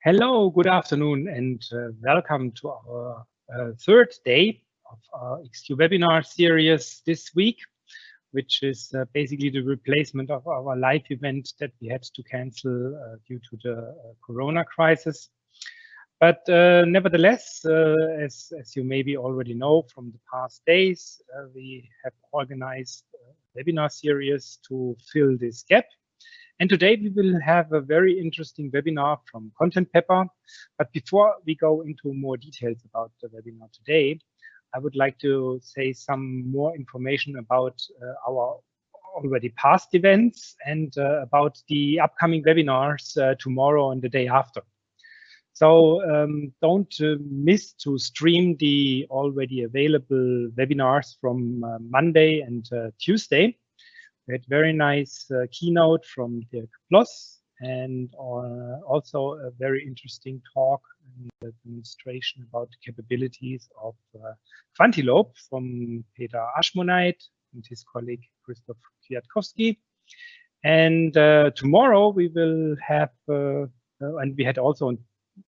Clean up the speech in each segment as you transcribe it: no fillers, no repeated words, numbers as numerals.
Hello, good afternoon, and welcome to our third day of our XQ webinar series this week, which is basically the replacement of our live event that we had to cancel due to the Corona crisis. But nevertheless, as you maybe already know from the past days, we have organized a webinar series to fill this gap. And today we will have a very interesting webinar from Contentpepper. But before we go into more details about the webinar today, I would like to say some more information about our already past events and about the upcoming webinars tomorrow and the day after. So don't miss to stream the already available webinars from Monday and Tuesday. We had very nice keynote from Dirk Ploss and also a very interesting talk and a demonstration about the capabilities of Quantilope from Peter Ashmonite and his colleague Christoph Kwiatkowski. And tomorrow we will have, and we had also on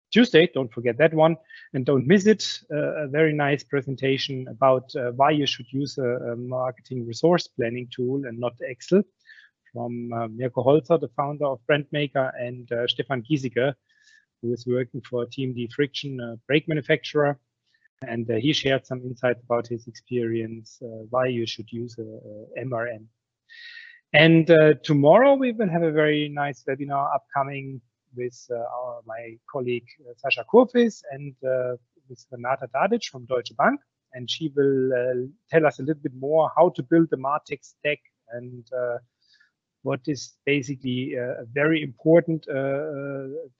Tuesday, don't forget that one, and don't miss it, a very nice presentation about why you should use a marketing resource planning tool and not Excel from Mirko Holzer, the founder of Brandmaker, and Stefan Giesecke, who is working for TMD Friction, a brake manufacturer. And he shared some insights about his experience, why you should use a MRM. And tomorrow we will have a very nice webinar upcoming with my colleague Sascha Kurfis and with Renata Dadic from Deutsche Bank. And she will tell us a little bit more how to build the MarTech stack and what is basically very important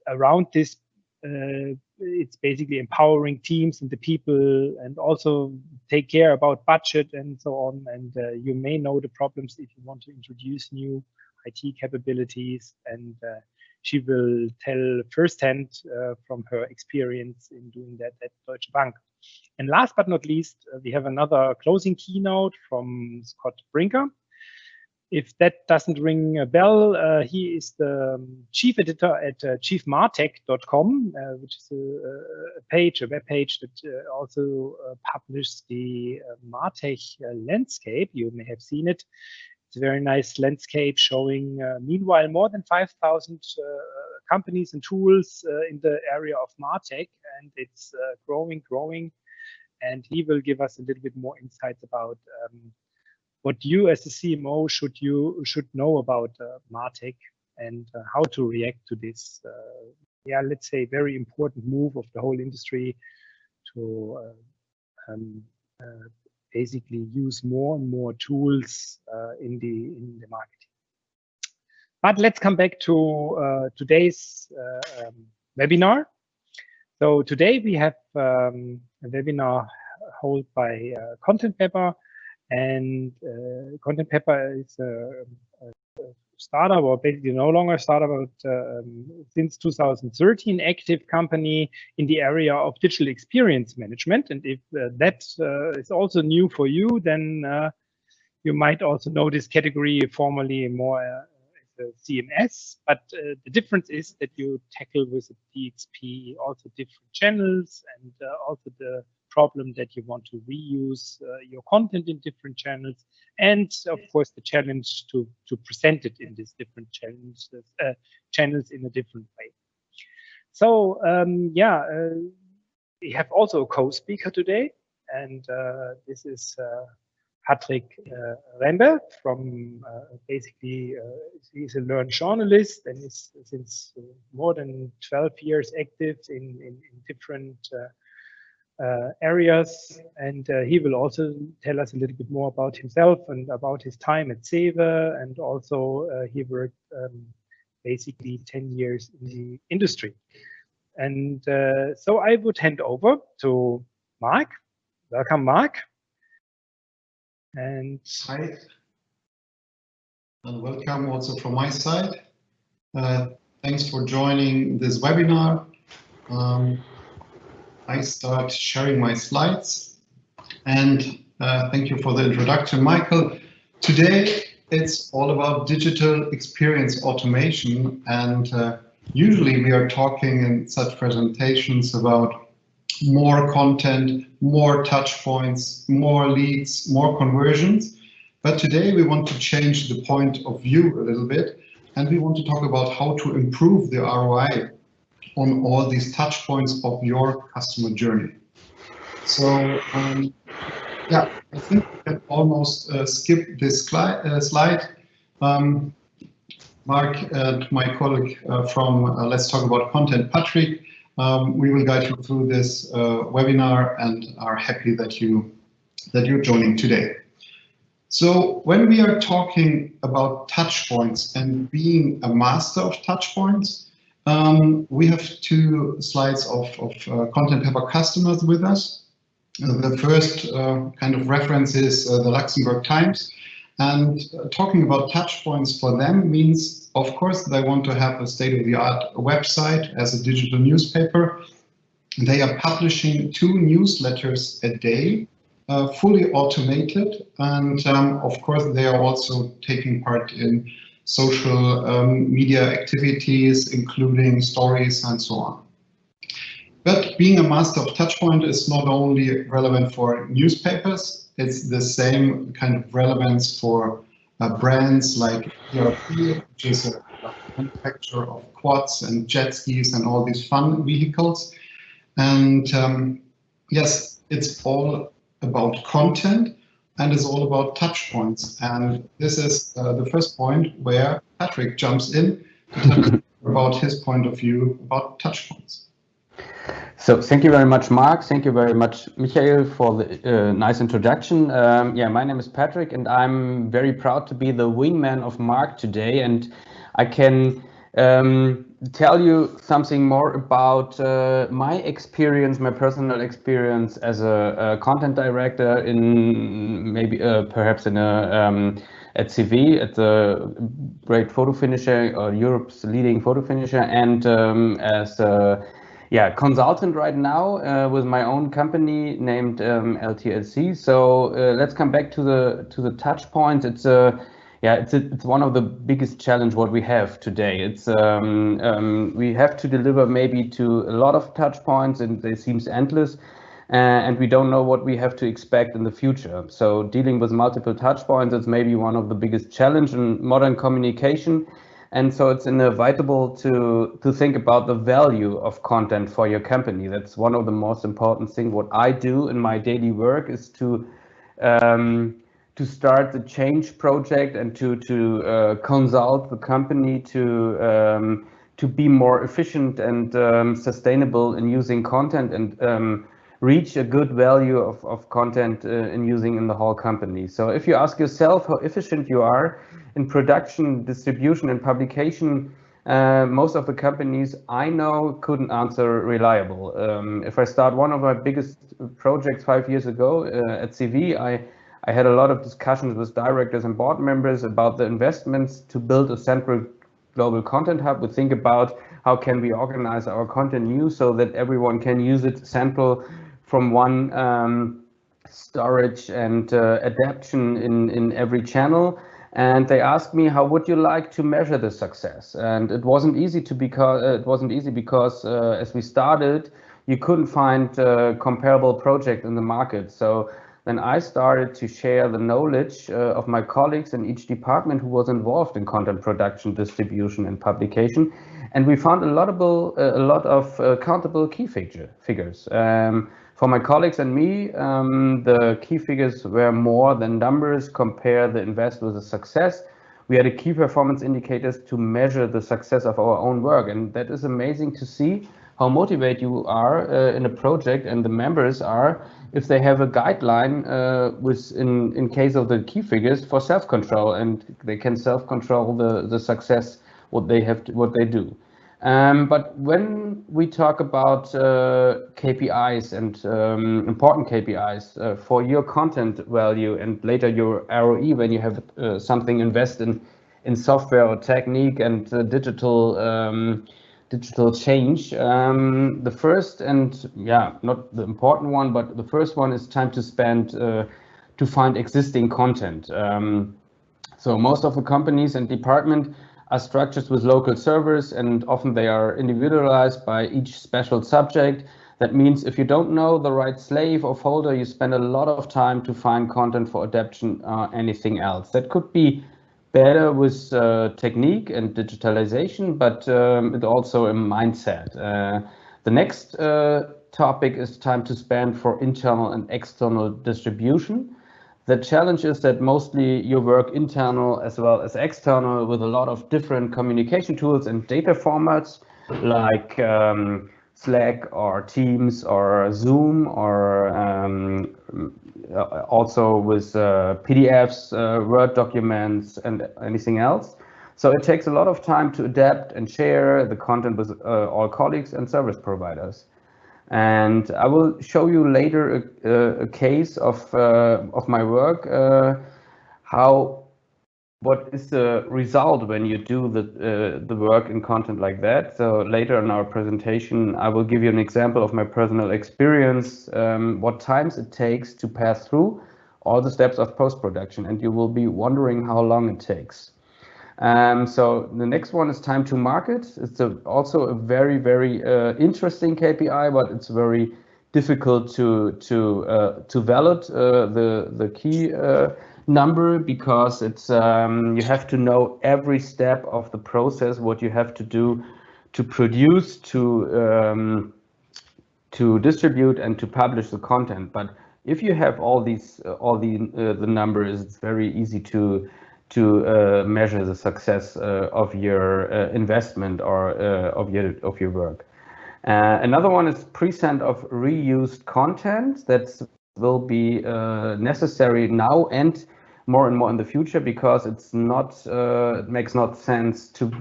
around this. It's basically empowering teams and the people and also take care about budget and so on. And you may know the problems if you want to introduce new IT capabilities, and she will tell firsthand from her experience in doing that at Deutsche Bank. And last but not least, we have another closing keynote from Scott Brinker. If that doesn't ring a bell, he is the chief editor at chiefmartech.com, which is a web page that also publishes the MarTech landscape. You may have seen it. It's a very nice landscape showing, meanwhile, more than 5,000 companies and tools in the area of MarTech, and it's growing. And he will give us a little bit more insights about what you as a CMO should know about MarTech and how to react to this, let's say, very important move of the whole industry to basically use more and more tools in the marketing. But let's come back to today's webinar. So today we have a webinar held by Contentpepper, and Contentpepper is a startup, or basically no longer startup, but since 2013 active company in the area of digital experience management. And if that is also new for you, then you might also know this category formerly more as a CMS. But the difference is that you tackle with a DXP also different channels and also the problem that you want to reuse your content in different channels, and of course the challenge to present it in these different channels in a different way. So we have also a co-speaker today, and this is Patrick Rembe from basically he's a learned journalist and is since more than 12 years active in different areas, and he will also tell us a little bit more about himself and about his time at Cewe, and also he worked basically 10 years in the industry. And so I would hand over to Marc. Welcome, Marc. And hi, and welcome also from my side. Thanks for joining this webinar. I start sharing my slides, and thank you for the introduction, Michael. Today it's all about digital experience automation, and Usually we are talking in such presentations about more content, more touch points, more leads, more conversions. But today we want to change the point of view a little bit, and we want to talk about how to improve the ROI on all these touch points of your customer journey. So yeah, I think we can almost skip this slide. Mark and my colleague from Let's Talk About Content, Patrick, we will guide you through this webinar and are happy that you're joining today. So when we are talking about touch points and being a master of touch points, we have two slides of Contentpepper customers with us. The first kind of reference is the Luxembourg Times. And talking about touch points for them means, of course, they want to have a state-of-the-art website as a digital newspaper. They are publishing 2 newsletters a day, fully automated. And of course, they are also taking part in social media activities, including stories and so on. But being a master of touchpoint is not only relevant for newspapers, it's the same kind of relevance for brands like ERP, which is a manufacturer of quads and jet skis and all these fun vehicles. And yes, it's all about content and it's all about touch points. And this is the first point where Patrick jumps in to tell about his point of view about touch points. So thank you very much, Mark. Thank you very much, Michael, for the nice introduction. Yeah, my name is Patrick, and I'm very proud to be the wingman of Mark today. And I can tell you something more about my experience, my personal experience as a content director in maybe perhaps in a at CV, at the great photo finisher or Europe's leading photo finisher, and as a consultant right now with my own company named LTLC. So let's come back to the touch points. It's one of the biggest challenge what we have today. It's we have to deliver maybe to a lot of touch points, and they seems endless, and we don't know what we have to expect in the future. So dealing with multiple touch points is maybe one of the biggest challenge in modern communication. And so it's inevitable to think about the value of content for your company. That's one of the most important things. What I do in my daily work is to start the change project and to consult the company to be more efficient and sustainable in using content and reach a good value of content in using in the whole company. So if you ask yourself how efficient you are in production, distribution, and publication, most of the companies I know couldn't answer reliable. If I start one of my biggest projects 5 years ago at CV, I had a lot of discussions with directors and board members about the investments to build a central global content hub. We think about how can we organize our content news so that everyone can use it central from one storage and adaptation in every channel. And they asked me, how would you like to measure the success? And it wasn't easy because as we started, you couldn't find a comparable project in the market. So then I started to share the knowledge of my colleagues in each department who was involved in content production, distribution, and publication. And we found a lot of countable key figures. For my colleagues and me, the key figures were more than numbers. Compare the invest with the success. We had a key performance indicators to measure the success of our own work. And that is amazing to see how motivated you are in a project, and the members are if they have a guideline in case of the key figures for self-control, and they can self-control the success what they do. But when we talk about KPIs and important KPIs for your content value and later your ROE, when you have something invested in software or technique and digital change, the first and not the important one, but the first one is time to spend to find existing content. So most of the companies and department are structured with local servers, and often they are individualized by each special subject. That means if you don't know the right slave or folder, you spend a lot of time to find content for adaptation or anything else. That could be better with technique and digitalization, but it also a mindset. The next topic is time to spend for internal and external distribution. The challenge is that mostly you work internal as well as external with a lot of different communication tools and data formats like Slack or Teams or Zoom, or also with PDFs, Word documents, and anything else. So it takes a lot of time to adapt and share the content with all colleagues and service providers. And I will show you later a case of my work, what is the result when you do the work in content like that. So later in our presentation, I will give you an example of my personal experience, what times it takes to pass through all the steps of post-production, and you will be wondering how long it takes. So the next one is time to market. It's also a very, very interesting KPI, but it's very difficult to validate the key number, because it's you have to know every step of the process, what you have to do to produce, to distribute, and to publish the content. But if you have all the numbers, it's very easy to measure the success of your investment or of your work. Another one is present of reused content that will be necessary now and more in the future, because it's not it makes not sense to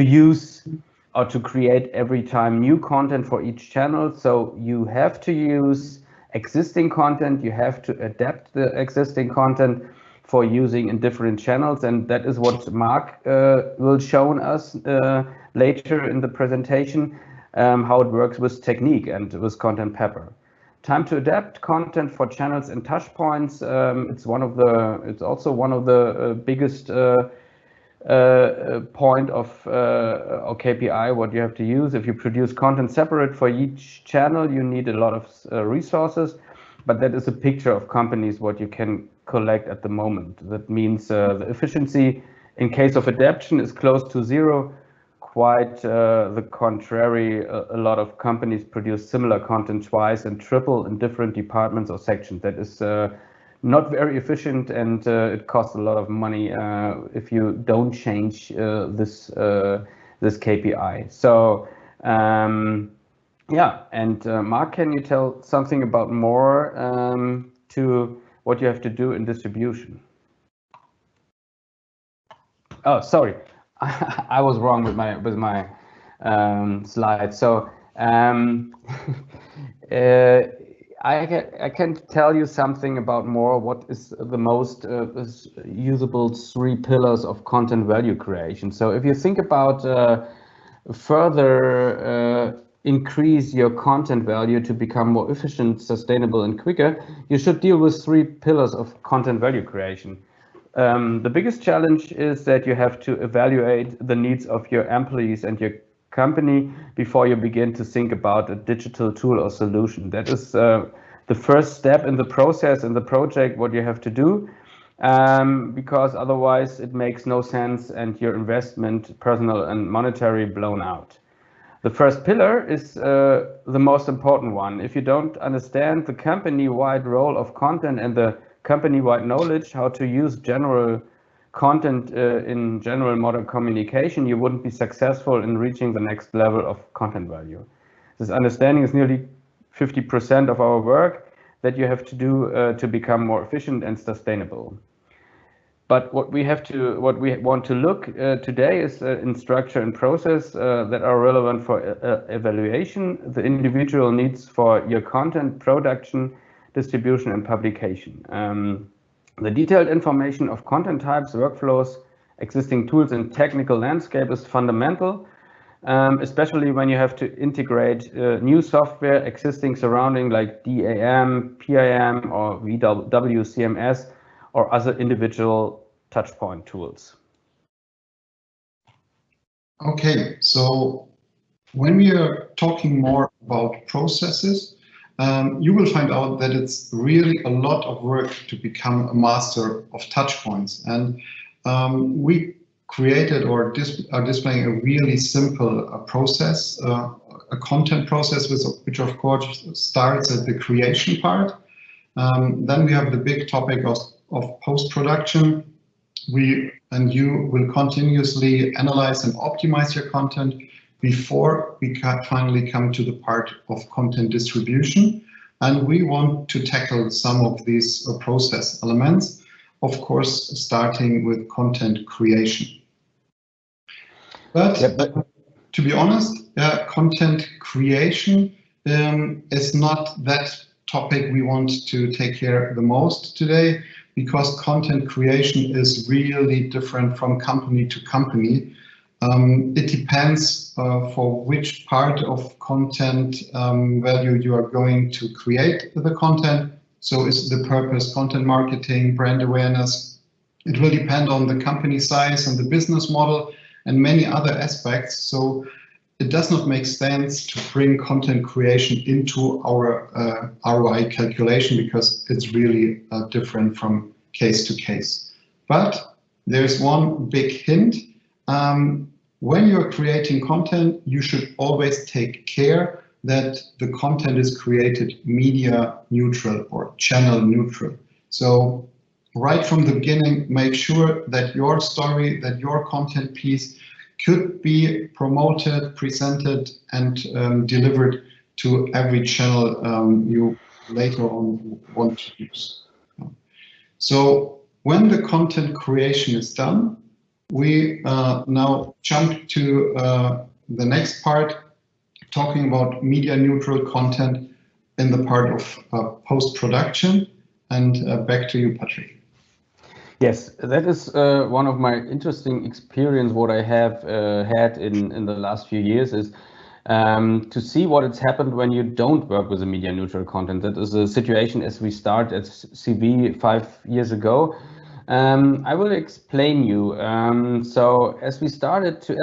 use or to create every time new content for each channel. So you have to use existing content, you have to adapt the existing content for using in different channels, and that is what Marc will show us later in the presentation, how it works with technique and with Contentpepper. Time to adapt content for channels and touch points. It's also one of the biggest point of or KPI what you have to use. If you produce content separate for each channel, you need a lot of resources, but that is a picture of companies what you can collect at the moment. That means the efficiency in case of adaptation is close to zero. Quite the contrary, a lot of companies produce similar content twice and triple in different departments or sections. That is not very efficient, and it costs a lot of money if you don't change this KPI. So yeah, and Marc, can you tell something about more to what you have to do in distribution? Oh, sorry. I was wrong with my slide. So I can tell you something about more what is the most usable 3 pillars of content value creation. So if you think about further increase your content value to become more efficient, sustainable, and quicker, you should deal with 3 pillars of content value creation. The biggest challenge is that you have to evaluate the needs of your employees and your company before you begin to think about a digital tool or solution. That is the first step in the process, in the project, what you have to do, because otherwise it makes no sense and your investment, personal and monetary, blown out. The first pillar is the most important one. If you don't understand the company-wide role of content and the company-wide knowledge, how to use general content in general modern communication, you wouldn't be successful in reaching the next level of content value. This understanding is nearly 50% of our work that you have to do to become more efficient and sustainable. But what we want to look today is in structure and process that are relevant for evaluation, the individual needs for your content production, distribution, and publication. The detailed information of content types, workflows, existing tools, and technical landscape is fundamental, especially when you have to integrate new software, existing surrounding like DAM, PIM, or WCMS, or other individual touchpoint tools. Okay, so when we are talking more about processes, you will find out that it's really a lot of work to become a master of touch points. And we created or are displaying a really simple process, a content process, which of course starts at the creation part. Then we have the big topic of post-production. We and you will continuously analyze and optimize your content before we finally come to the part of content distribution. And we want to tackle some of these process elements, of course, starting with content creation. But to be honest, content creation is not that topic we want to take care the most today, because content creation is really different from company to company. It depends for which part of content value you are going to create the content. So is the purpose content marketing, brand awareness? It will depend on the company size and the business model and many other aspects. So it does not make sense to bring content creation into our ROI calculation, because it's really different from case to case. But there's one big hint. When you're creating content, you should always take care that the content is created media neutral or channel neutral. So right from the beginning, make sure that your story, that your content piece could be promoted, presented, and delivered to every channel you later on want to use. So when the content creation is done, we now jump to the next part, talking about media neutral content in the part of post-production. And back to you, Patrick. Yes, that is one of my interesting experience. What I have had in the last few years is to see what has happened when you don't work with a media neutral content. That is a situation as we start at CV 5 years ago. I will explain you. So as we started to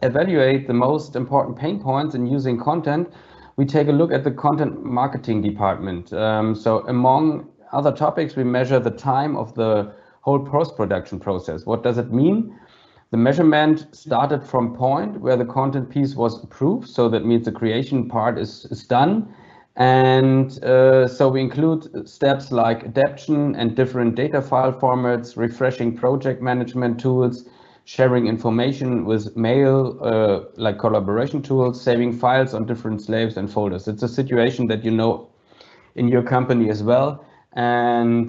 evaluate the most important pain points in using content, we take a look at the content marketing department. So among other topics, we measure the time of the whole post-production process. What does it mean? The measurement started from point where the content piece was approved. So that means the creation part is done. And so we include steps like adaptation and different data file formats, refreshing project management tools, sharing information with mail, like collaboration tools, saving files on different slaves and folders. It's a situation that you know in your company as well. And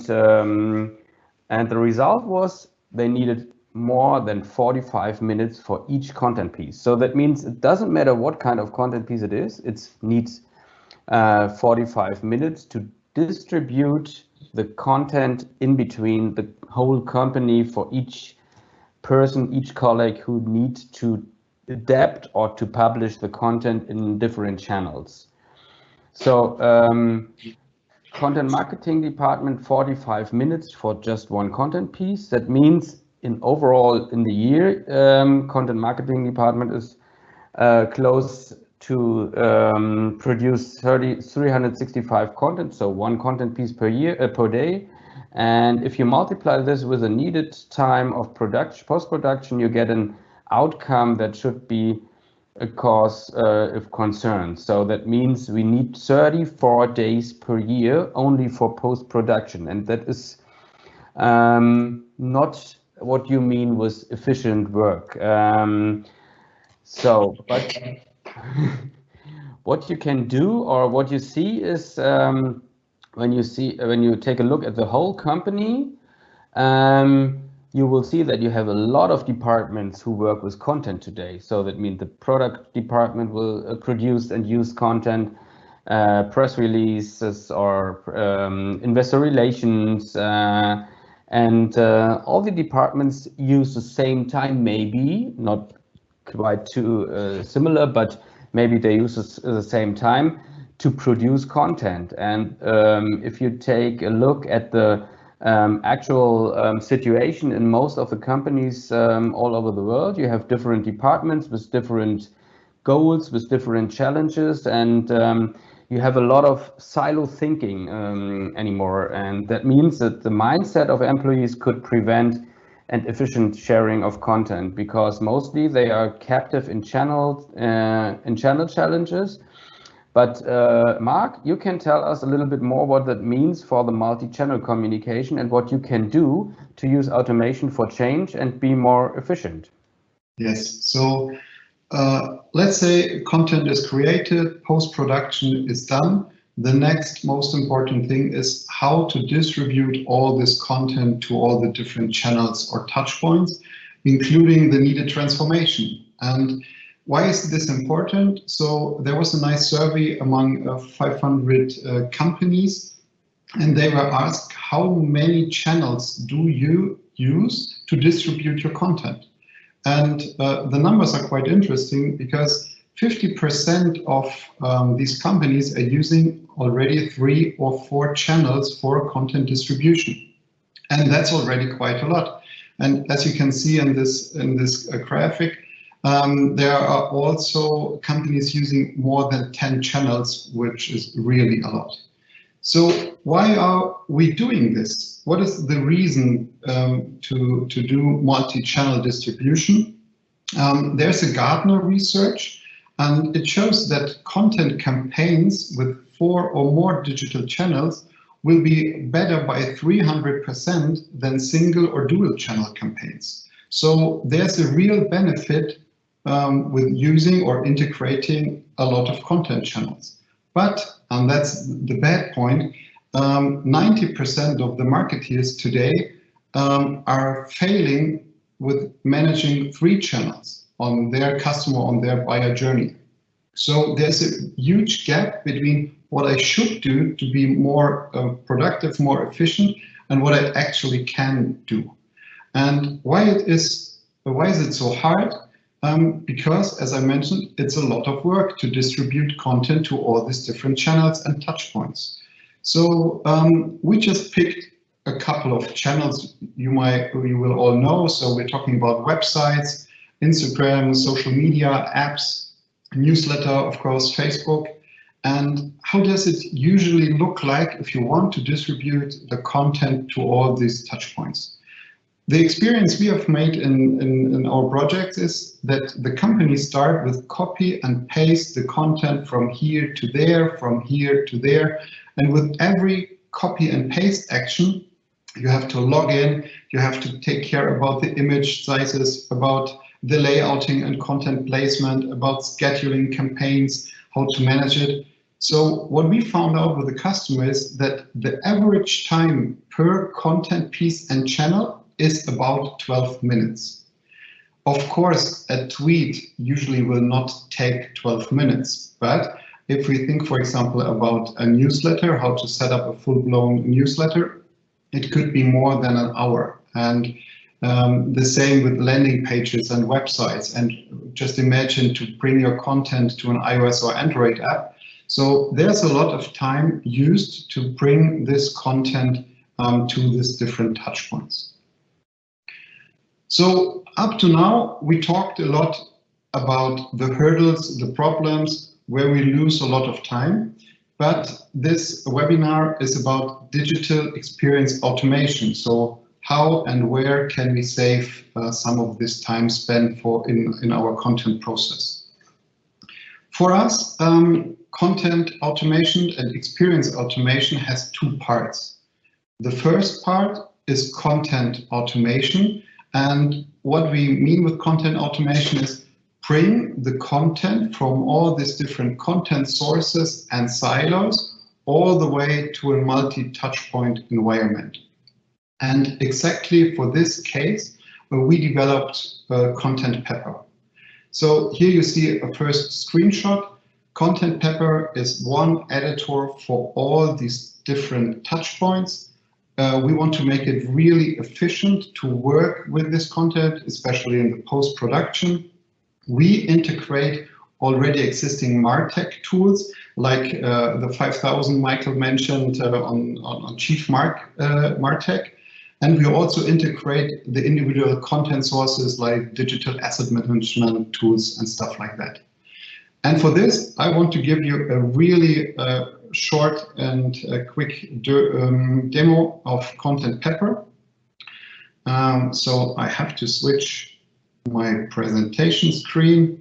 the result was they needed more than 45 minutes for each content piece. So that means it doesn't matter what kind of content piece it is, it needs 45 minutes to distribute the content in between the whole company for each person, each colleague who needs to adapt or to publish the content in different channels. So content marketing department, 45 minutes for just one content piece. That means in overall in the year, content marketing department is close to produce 365 content, so one content piece per year, per day. And if you multiply this with the needed time of production, post-production, you get an outcome that should be a cause of concern. So that means we need 34 days per year only for post-production. And that is not what you mean with efficient work. But what you can do or what you see is when you take a look at the whole company, you will see that you have a lot of departments who work with content today. So that means the product department will produce and use content, press releases or investor relations, and all the departments use the same time, maybe not quite too similar, but maybe they use the same time to produce content. And if you take a look at the actual situation in most of the companies all over the world. You have different departments with different goals, with different challenges, and you have a lot of silo thinking anymore. And that means that the mindset of employees could prevent an efficient sharing of content, because mostly they are captive in channel challenges. But Marc, you can tell us a little bit more what that means for the multi-channel communication and what you can do to use automation for change and be more efficient. Yes, so let's say content is created, post-production is done. The next most important thing is how to distribute all this content to all the different channels or touch points, including the needed transformation. And why is this important? So there was a nice survey among 500 companies, and they were asked, how many channels do you use to distribute your content? And the numbers are quite interesting, because 50% of these companies are using already 3 or 4 channels for content distribution. And that's already quite a lot. And as you can see in this graphic, there are also companies using more than 10 channels, which is really a lot. So why are we doing this? What is the reason to do multi-channel distribution? There's a Gartner research, and it shows that content campaigns with 4 or more digital channels will be better by 300% than single or dual channel campaigns. So there's a real benefit with using or integrating a lot of content channels. But, and that's the bad point, 90% of the marketeers today are failing with managing 3 channels on their customer, on their buyer journey. So there's a huge gap between what I should do to be more productive, more efficient, and what I actually can do. And why is it so hard? Because, as I mentioned, it's a lot of work to distribute content to all these different channels and touch points. So we just picked a couple of channels you will all know. So we're talking about websites, Instagram, social media, apps, newsletter, of course, Facebook. And how does it usually look like if you want to distribute the content to all these touch points? The experience we have made in our projects is that the companies start with copy and paste the content from here to there, from here to there. And with every copy and paste action, you have to log in, you have to take care about the image sizes, about the layouting and content placement, about scheduling campaigns, how to manage it. So what we found out with the customer is that the average time per content piece and channel is about 12 minutes. Of course, a tweet usually will not take 12 minutes, but if we think, for example, about a newsletter, how to set up a full-blown newsletter, it could be more than an hour. And the same with landing pages and websites. And just imagine to bring your content to an iOS or Android app. So there's a lot of time used to bring this content to these different touch points. So up to now, we talked a lot about the hurdles, the problems, where we lose a lot of time. But this webinar is about digital experience automation. So how and where can we save some of this time spent in our content process? For us, content automation and experience automation has 2 parts. The first part is content automation. And what we mean with content automation is bring the content from all these different content sources and silos all the way to a multi-touch point environment. And exactly for this case, we developed Contentpepper. So here you see a first screenshot. Contentpepper is one editor for all these different touch points. We want to make it really efficient to work with this content, especially in the post-production. We integrate already existing MarTech tools like the 5,000 Michael mentioned on Chief MarTech. And we also integrate the individual content sources like digital asset management tools and stuff like that. And for this, I want to give you a really short and quick demo of Contentpepper. So I have to switch my presentation screen.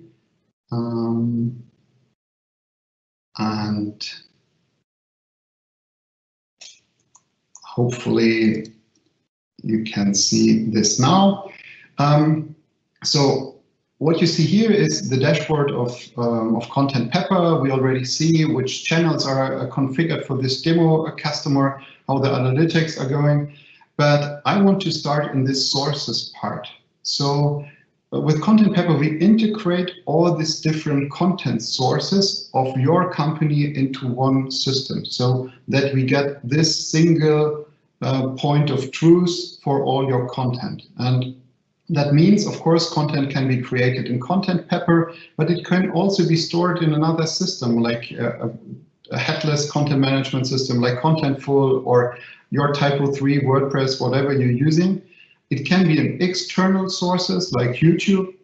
And hopefully you can see this now. So what you see here is the dashboard of Contentpepper. We already see which channels are configured for this demo customer, how the analytics are going. But I want to start in this sources part. So with Contentpepper, we integrate all these different content sources of your company into one system so that we get this single point of truth for all your content. And that means, of course, content can be created in Contentpepper, but it can also be stored in another system like a headless content management system like Contentful or your Typo 3, WordPress, whatever you're using. It can be in external sources like YouTube,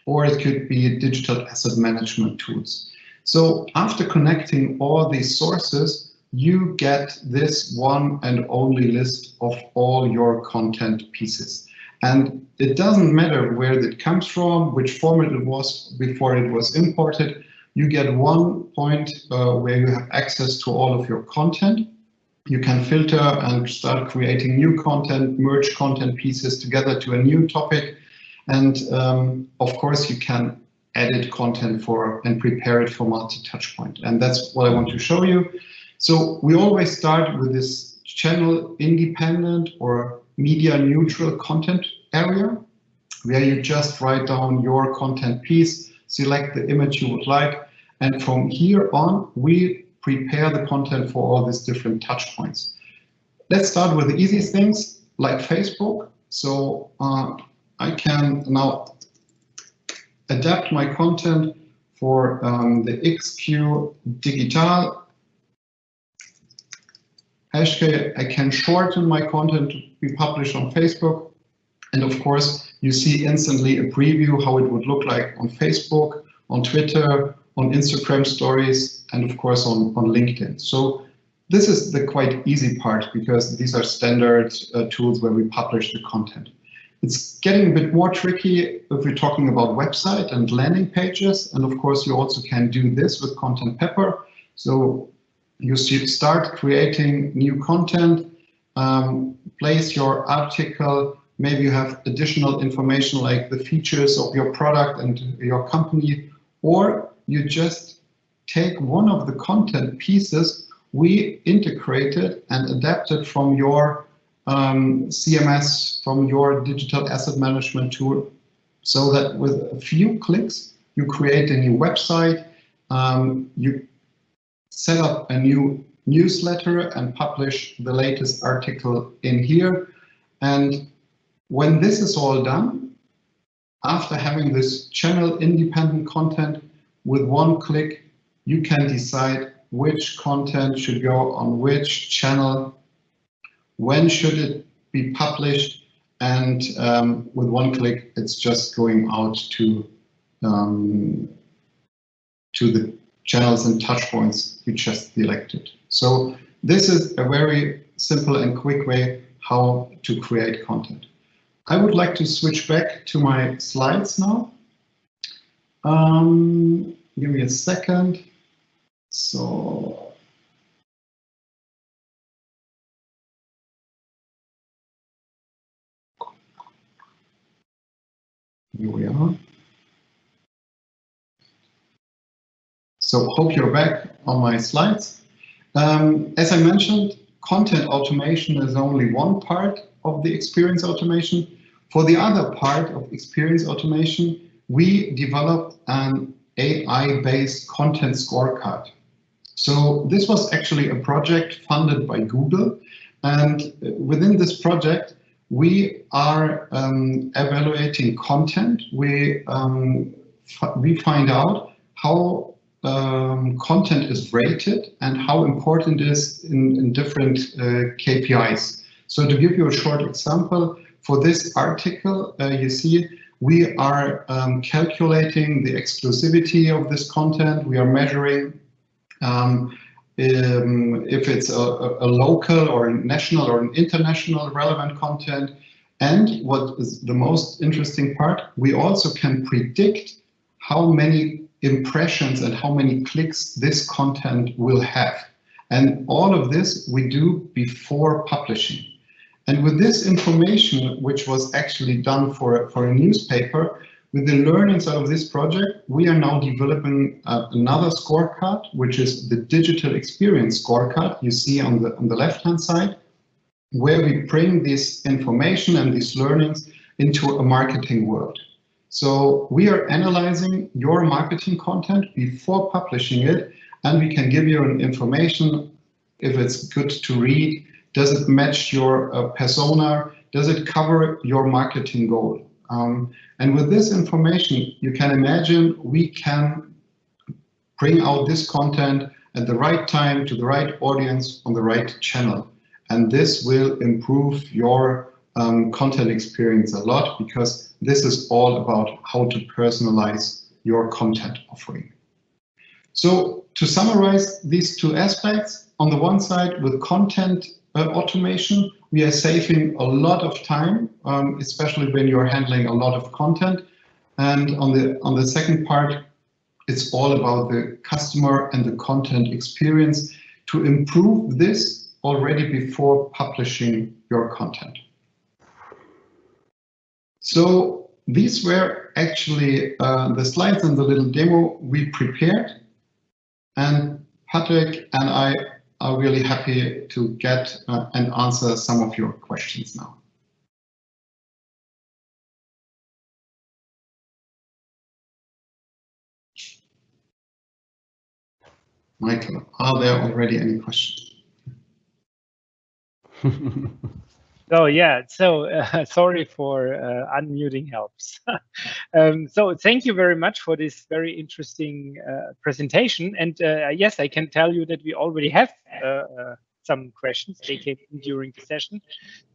or it could be digital asset management tools. So after connecting all these sources, you get this one and only list of all your content pieces. And it doesn't matter where it comes from, which format it was before it was imported. You get one point where you have access to all of your content. You can filter and start creating new content, merge content pieces together to a new topic. And of course, you can edit content and prepare it for multi-touchpoint. And that's what I want to show you. So we always start with this channel independent or media neutral content area, where you just write down your content piece, select the image you would like. And from here on, we prepare the content for all these different touch points. Let's start with the easiest things like Facebook. So I can now adapt my content for the XQ Digital hashtag. I can shorten my content to be published on Facebook. And of course, you see instantly a preview how it would look like on Facebook, on Twitter, on Instagram stories, and of course on LinkedIn. So this is the quite easy part because these are standard tools where we publish the content. It's getting a bit more tricky if we're talking about website and landing pages. And of course, you also can do this with Contentpepper. So you start creating new content, place your article. Maybe you have additional information like the features of your product and your company, or you just take one of the content pieces we integrated and adapted from your CMS, from your digital asset management tool, so that with a few clicks, you create a new website, you set up a new newsletter and publish the latest article in here. And when this is all done, after having this channel independent content, with one click, you can decide which content should go on which channel, when should it be published, and with one click, it's just going out to the channels and touch points you just selected. So this is a very simple and quick way how to create content. I would like to switch back to my slides now. Give me a second. So here we are. So hope you're back on my slides. As I mentioned, content automation is only one part of the experience automation. For the other part of experience automation, we developed an AI-based content scorecard. So this was actually a project funded by Google. And within this project, we are evaluating content. We find out how content is rated and how important it is in different KPIs. So to give you a short example, for this article, you see we are calculating the exclusivity of this content. We are measuring if it's a local or a national or an international relevant content. And what is the most interesting part, we also can predict how many impressions and how many clicks this content will have. And all of this we do before publishing. And with this information, which was actually done for a newspaper, with the learnings out of this project, we are now developing another scorecard, which is the digital experience scorecard you see on the left-hand side, where we bring this information and these learnings into a marketing world. So we are analyzing your marketing content before publishing it, and we can give you an information if it's good to read. Does it match your persona? Does it cover your marketing goal? And with this information, you can imagine we can bring out this content at the right time to the right audience on the right channel. And this will improve your content experience a lot, because this is all about how to personalize your content offering. So to summarize these two aspects, on the one side, with content automation, we are saving a lot of time, especially when you're handling a lot of content. And on the second part, it's all about the customer and the content experience to improve this already before publishing your content. So these were actually the slides and the little demo we prepared. And Patrick and I are really happy to get and answer some of your questions now. Michael, are there already any questions? So yeah, so sorry for unmuting helps. So thank you very much for this very interesting presentation. And yes, I can tell you that we already have some questions. They came in during the session.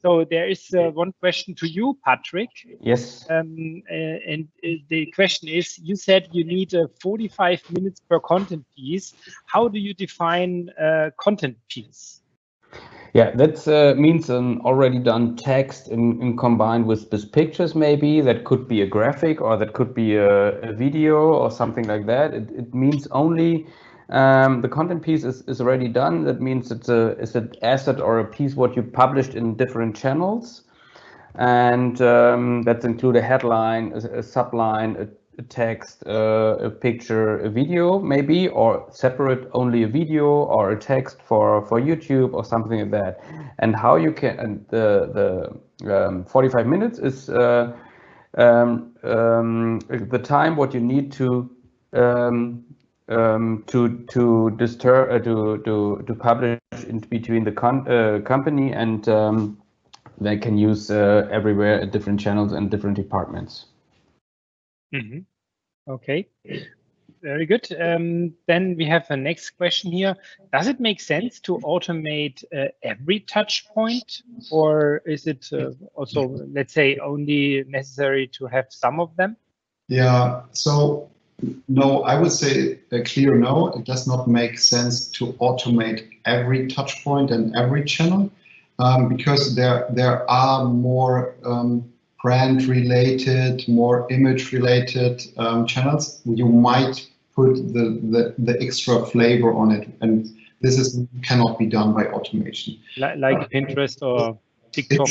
So there is one question to you, Patrick. Yes. And the question is, you said you need 45 minutes per content piece. How do you define content piece? Yeah, that means an already done text in combined with pictures, maybe. That could be a graphic, or that could be a video or something like that. It means only the content piece is already done. That means it's an asset or a piece what you published in different channels. And that include a headline, a subline, a text, a picture, a video maybe, or separate only a video or a text for YouTube or something like that. And how you can, and the 45 minutes is the time what you need to publish in between the company, and they can use everywhere at different channels and different departments. Mm-hmm. Okay, very good. Then we have a next question here. Does it make sense to automate every touch point, or is it also, let's say, only necessary to have some of them? Yeah, so no, I would say a clear no. It does not make sense to automate every touch point and every channel, because there are more brand-related, more image-related channels. You might put the extra flavor on it, and this cannot be done by automation. Like Pinterest or TikTok.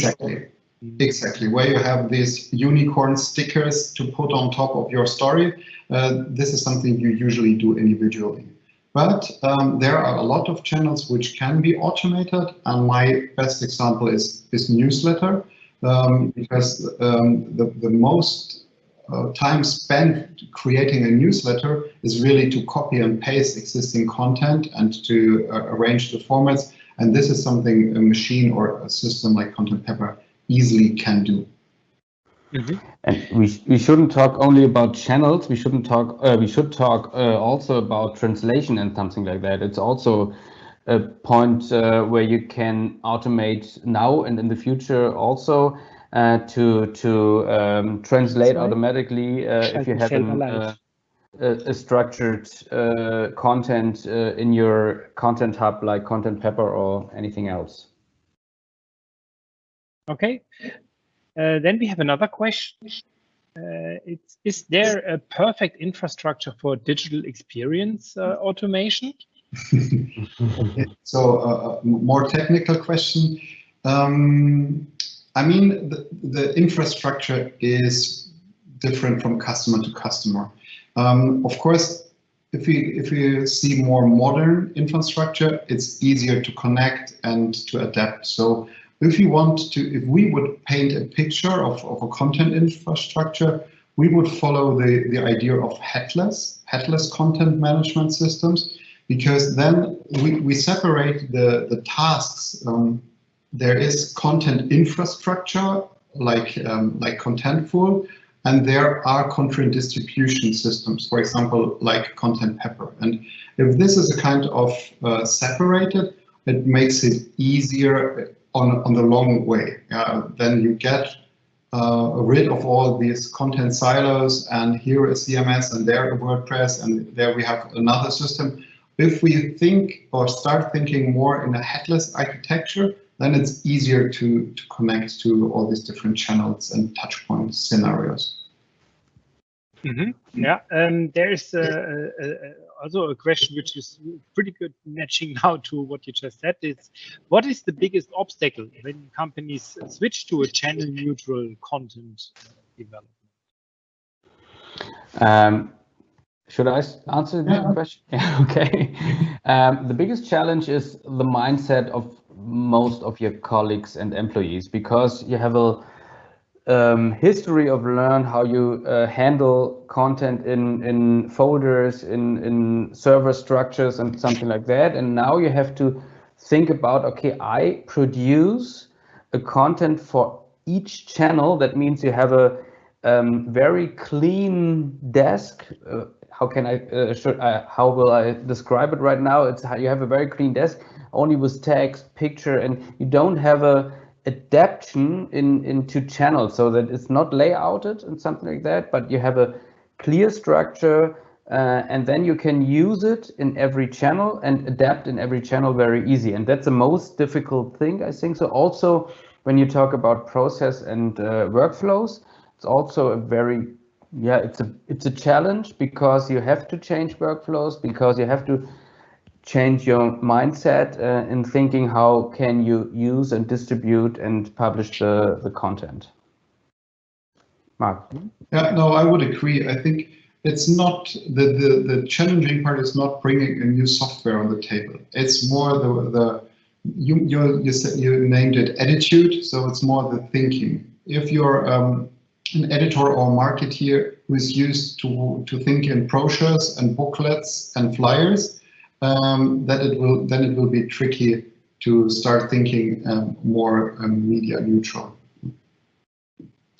Exactly. Where you have these unicorn stickers to put on top of your story, this is something you usually do individually. But there are a lot of channels which can be automated, and my best example is newsletter. Because the most time spent creating a newsletter is really to copy and paste existing content and to arrange the formats. And this is something a machine or a system like Contentpepper easily can do. And we shouldn't talk only about channels. We shouldn't talk. We should talk also about translation and something like that. It's also a point where you can automate now and in the future also to translate automatically if you have a structured content in your content hub like Contentpepper or anything else. Okay. Then we have another question. Is there a perfect infrastructure for digital experience automation? Okay. So more technical question. I mean, the infrastructure is different from customer to customer. Of course, if we see more modern infrastructure, it's easier to connect and to adapt. So if we would paint a picture of a content infrastructure, we would follow the idea of headless content management systems, because then we separate the tasks. There is content infrastructure like Contentful, and there are content distribution systems, for example, like Contentpepper. And if this is a kind of separated, it makes it easier on the long way. Then you get rid of all these content silos, and here is CMS and there a WordPress, and there we have another system. If we think or start thinking more in a headless architecture, then it's easier to connect to all these different channels and touch point scenarios. Yeah, there's also a question which is pretty good matching now to what you just said. Is what is the biggest obstacle when companies switch to a channel neutral content development? Should I answer that question? Okay. The biggest challenge is the mindset of most of your colleagues and employees, because you have a history of learn how you handle content in folders, in server structures and something like that. And now you have to think about, okay, I produce a content for each channel. That means you have a very clean desk. How will I describe it right now? It's how you have a very clean desk, only with text, picture, and you don't have a adaptation into channels, so that it's not layouted and something like that, but you have a clear structure, and then you can use it in every channel and adapt in every channel very easy. And that's the most difficult thing, I think. So also when you talk about process and workflows, it's also a very, it's a challenge, because you have to change workflows, because you have to change your mindset in thinking how can you use and distribute and publish the content. Marc? Yeah, no, I would agree. I think it's not the challenging part is not bringing a new software on the table. It's more you named it attitude, so it's more the thinking. If you're an editor or marketeer who is used to think in brochures and booklets and flyers, then it will be tricky to start thinking more media neutral.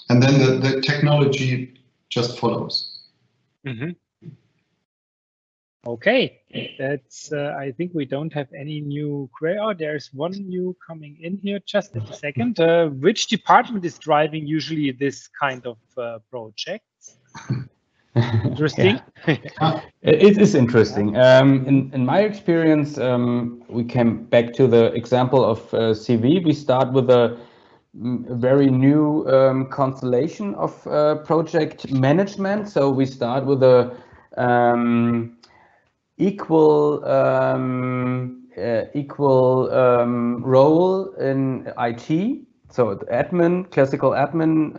And then the technology just follows. Okay, that's. I think we don't have any new query. Oh, there's one new coming in here. Just a second. Which department is driving usually this kind of projects? Interesting. It is interesting. In my experience, we came back to the example of CV. We start with a very new constellation of project management. So we start with a equal role in IT. So the admin, classical admin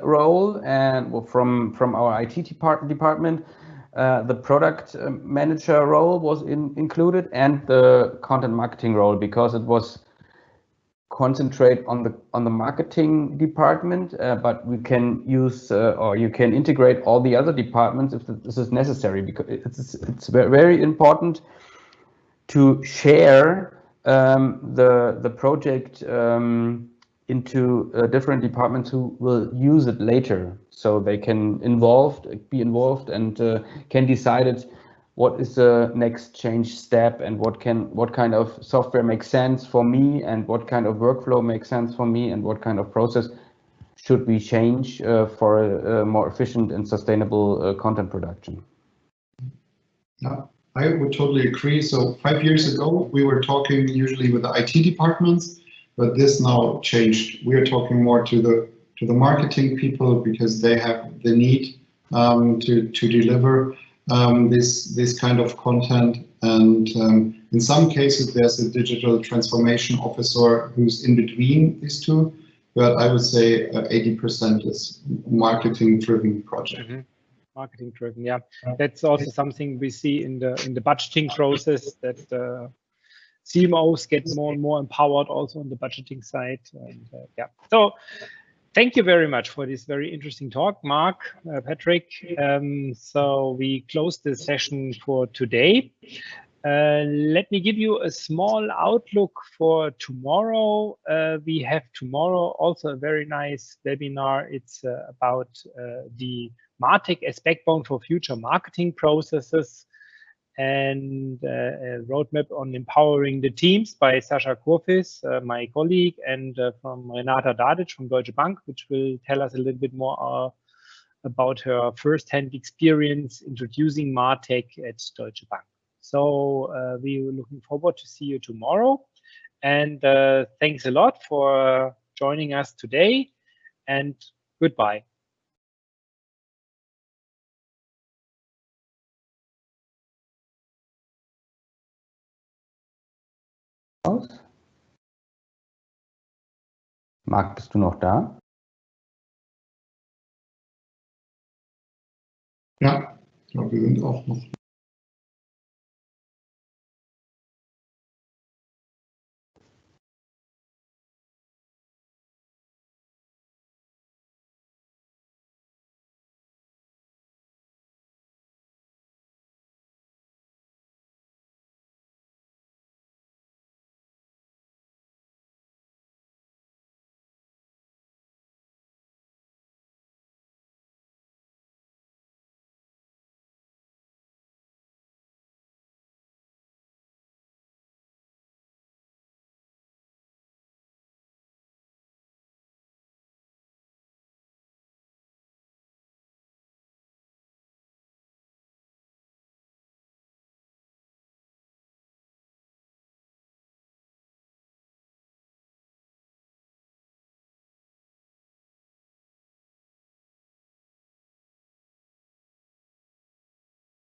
role, and from our IT department, the product manager role was included, and the content marketing role, because it was concentrate on the marketing department, but we can use or you can integrate all the other departments if this is necessary, because it's very important to share the project into different departments who will use it later, so they can be involved and can decide it, what is the next change step, and what kind of software makes sense for me, and what kind of workflow makes sense for me, and what kind of process should we change for a more efficient and sustainable content production. Yeah, I would totally agree. So 5 years ago, we were talking usually with the IT departments, but this now changed. We are talking more to the marketing people, because they have the need to deliver this kind of content. And in some cases, there's a digital transformation officer who's in between these two. But I would say 80% is marketing-driven project. Mm-hmm. Marketing driven, yeah. That's also something we see in the budgeting process, that CMOs get more and more empowered also on the budgeting side. And yeah, so thank you very much for this very interesting talk, Marc, Patrick. So we close the session for today. Let me give you a small outlook for tomorrow. We have tomorrow also a very nice webinar. It's about the MarTech as backbone for future marketing processes, and a roadmap on empowering the teams by Sascha Kurfis, my colleague, and from Renata Dadic from Deutsche Bank, which will tell us a little bit more about her first-hand experience introducing MarTech at Deutsche Bank. So we are looking forward to see you tomorrow. And thanks a lot for joining us today, and goodbye. Marc, bist du noch da? Ja, ich glaube, wir sind auch noch.